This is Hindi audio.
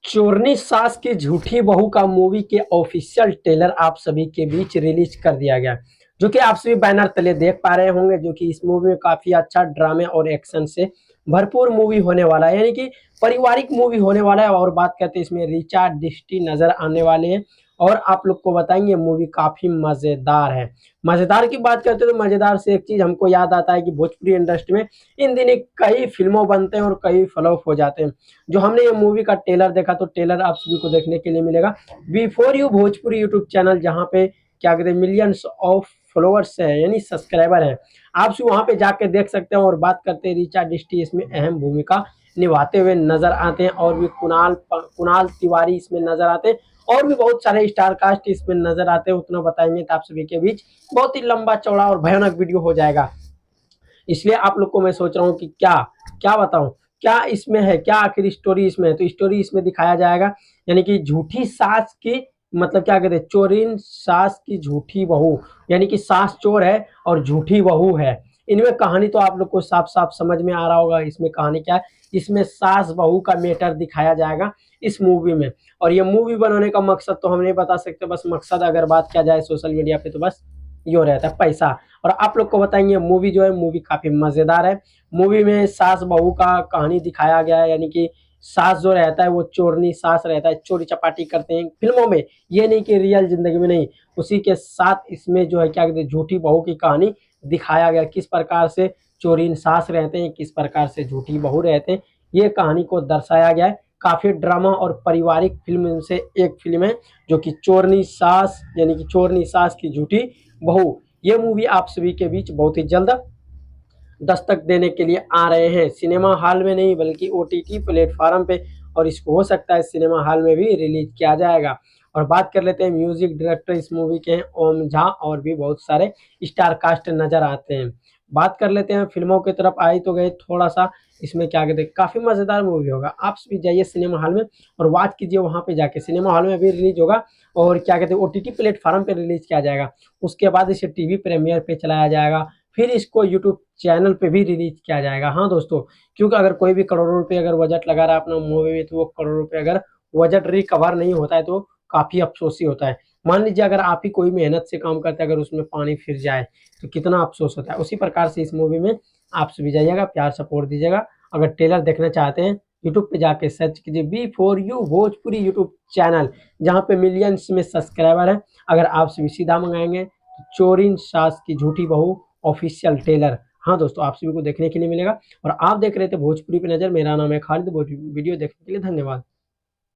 चोरनी सास की झूठी बहू का मूवी के ऑफिशियल ट्रेलर आप सभी के बीच रिलीज कर दिया गया, जो कि आप सभी बैनर तले देख पा रहे होंगे। जो कि इस मूवी में काफी अच्छा ड्रामे और एक्शन से भरपूर मूवी होने वाला है, यानी कि पारिवारिक मूवी होने वाला है। और बात करते हैं इसमें रिचा डिस्टी नजर आने वाले हैं और आप लोग को बताएंगे मूवी काफी मजेदार है। मजेदार की बात करते हैं तो मजेदार से एक चीज हमको याद आता है कि भोजपुरी इंडस्ट्री में इन दिनों कई फिल्मों बनते हैं और कई फ्लॉप हो जाते हैं। जो हमने ये मूवी का ट्रेलर देखा तो ट्रेलर आप सभी को देखने के लिए मिलेगा before you Bhojpuri YouTube channel, जहाँ पे क्या कहते हैं मिलियंस ऑफ फॉलोअर्स है यानी सब्सक्राइबर है। आप सब वहां पे जाके देख सकते हैं। और बात करते हैं रिचा डिस्टी इसमें अहम भूमिका निभाते हुए नजर आते हैं और भी कुणाल तिवारी इसमें नजर आते हैं और भी बहुत सारे स्टार कास्ट इसमें नजर आते हैं। उतना बताएंगे तो आप सभी के बीच बहुत ही लंबा चौड़ा और भयानक वीडियो हो जाएगा। इसलिए आप लोग को मैं सोच रहा हूँ कि क्या क्या बताऊं, क्या इसमें है, क्या आखिर स्टोरी इसमें है। तो स्टोरी इसमें दिखाया जाएगा, यानी कि झूठी सास की मतलब क्या कहते हैं चोरीन सास की झूठी बहू, यानी कि सास चोर है और झूठी बहू है। इनमें कहानी तो आप लोग को साफ साफ समझ में आ रहा होगा। इसमें कहानी क्या है, इसमें सास बहू का मैटर दिखाया जाएगा इस मूवी में। और ये मूवी बनाने का मकसद तो हम नहीं बता सकते, बस मकसद अगर बात किया जाए सोशल मीडिया पे तो बस यो रहता है पैसा। और आप लोग को बताएंगे मूवी जो है मूवी काफी मजेदार है। मूवी में सास बहू का कहानी दिखाया गया है, यानी कि सास जो रहता है वो चोरनी सास रहता है, चोरी चपाटी करते हैं फिल्मों में, ये नहीं कि रियल जिंदगी में नहीं। उसी के साथ इसमें जो है क्या कहते हैं झूठी बहू की कहानी दिखाया गया, किस प्रकार से चोरीन सास रहते हैं, किस प्रकार से झूठी बहू रहते हैं, ये कहानी को दर्शाया गया है। काफी ड्रामा और पारिवारिक फिल्म से एक फिल्म है जो कि चोरनी सास यानी कि चोरनी सास की झूठी बहू। ये मूवी आप सभी के बीच बहुत ही जल्द दस्तक देने के लिए आ रहे हैं, सिनेमा हॉल में नहीं बल्कि ओटीटी प्लेटफॉर्म पे। और इसको हो सकता है सिनेमा हॉल में भी रिलीज किया जाएगा। और बात कर लेते हैं म्यूजिक डायरेक्टर इस मूवी के हैं ओम झा और भी बहुत सारे स्टार कास्ट नजर आते हैं। बात कर लेते हैं फिल्मों की तरफ आई तो गए थोड़ा सा। इसमें क्या कहते हैं काफी मजेदार मूवी होगा, आप भी जाइए सिनेमा हॉल में और वॉच कीजिए। वहां पे जाके सिनेमा हॉल में भी रिलीज होगा और क्या कहते हैं ओटीटी प्लेटफॉर्म पे रिलीज किया जाएगा। उसके बाद इसे टीवी प्रीमियर पे चलाया जाएगा, फिर इसको यूट्यूब चैनल पे भी रिलीज किया जाएगा। हाँ दोस्तों, क्योंकि अगर कोई भी करोड़ों रुपए अगर बजट लगा रहा है अपना मूवी में तो वो करोड़ों रुपए अगर बजट रिकवर नहीं होता है तो काफी अफसोस ही होता है। मान लीजिए अगर आप ही कोई मेहनत से काम करते हैं, अगर उसमें पानी फिर जाए तो कितना अफसोस होता है। उसी प्रकार से इस मूवी में आप सभी जाइएगा, प्यार सपोर्ट दीजिएगा। अगर ट्रेलर देखना चाहते हैं यूट्यूब पे जाके सर्च कीजिए B for U Bhojpuri YouTube channel, जहाँ पे मिलियंस में सब्सक्राइबर है। अगर आप सभी सीधा मंगाएंगे तो चोरिन सास की झूठी बहू ऑफिशियल ट्रेलर, हाँ दोस्तों, आप सभी को देखने के लिए मिलेगा। और आप देख रहे थे भोजपुरी पे नजर, मेरा नाम है खालिद। वीडियो देखने के लिए धन्यवाद।